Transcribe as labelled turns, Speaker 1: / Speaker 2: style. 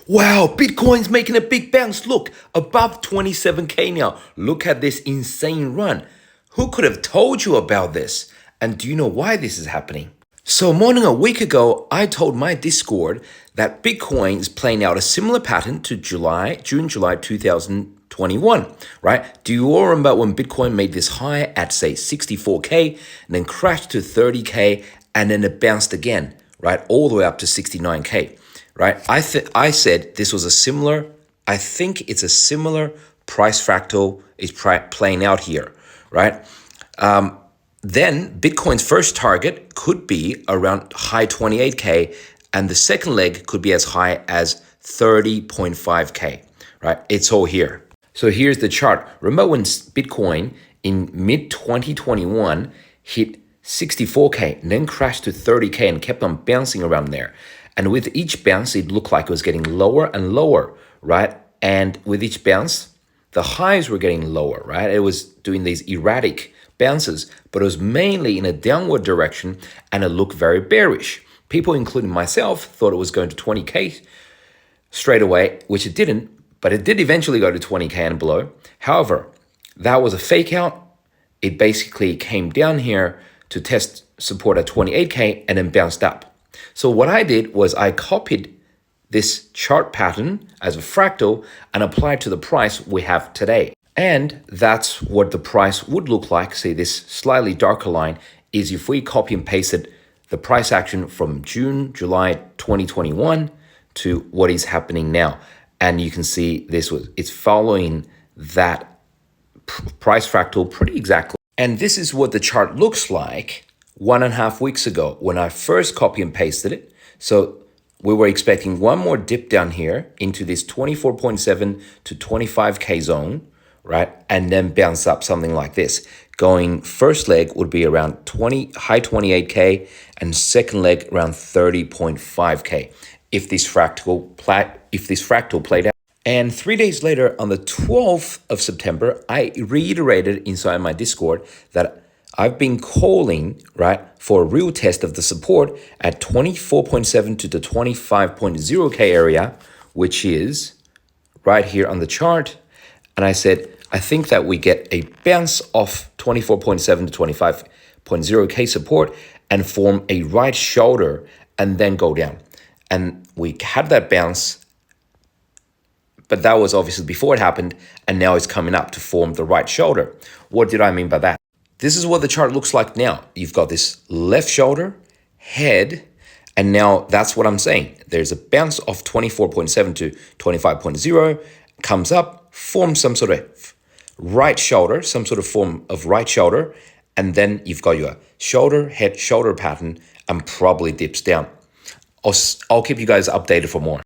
Speaker 1: Wow, Bitcoin's making a big bounce. Look, above 27K now. Look at this insane run. Who could have told you about this? And do you know why this is happening? So more than a week ago, I told my Discord that Bitcoin is playing out a similar pattern to June, July 2021, right? Do you all remember when Bitcoin made this high at say 64K and then crashed to 30K and then it bounced again, right? All the way up to 69K, right? I said this was I think it's a similar price fractal is playing out here, right? Then Bitcoin's first target could be around high 28K, and the second leg could be as high as 30.5K, right? It's all here. So here's the chart. Remember when Bitcoin in mid 2021 hit 64K and then crashed to 30K and kept on bouncing around there. And with each bounce, it looked like it was getting lower and lower, right? And with each bounce, the highs were getting lower, right? It was doing these erratic bounces, but it was mainly in a downward direction and it looked very bearish. People, including myself, thought it was going to 20K straight away, which it didn't, but it did eventually go to 20K and below. However, that was a fake out. It basically came down here to test support at 28K and then bounced up. So what I did was I copied this chart pattern as a fractal and applied to the price we have today. And that's what the price would look like. Say this slightly darker line is if we copy and pasted the price action from June, July 2021 to what is happening now. And you can see it's following that price fractal pretty exactly. And this is what the chart looks like 1.5 weeks ago when I first copy and pasted it. So we were expecting one more dip down here into this 24.7 to 25K zone, right? And then bounce up something like this. Going first leg would be around high 28K and second leg around 30.5K if this fractal played out. And 3 days later, on the 12th of September, I reiterated inside my Discord that I've been calling, right, for a real test of the support at 24.7 to the 25.0K area, which is right here on the chart. And I said, I think that we get a bounce off 24.7 to 25.0K support and form a right shoulder and then go down. And we had that bounce, but that was obviously before it happened, and now it's coming up to form the right shoulder. What did I mean by that? This is what the chart looks like now. You've got this left shoulder, head, and now that's what I'm saying. There's a bounce of 24.7 to 25.0, comes up, forms some sort of right shoulder, some sort of form of right shoulder, and then you've got your shoulder, head, shoulder pattern, and probably dips down. I'll keep you guys updated for more.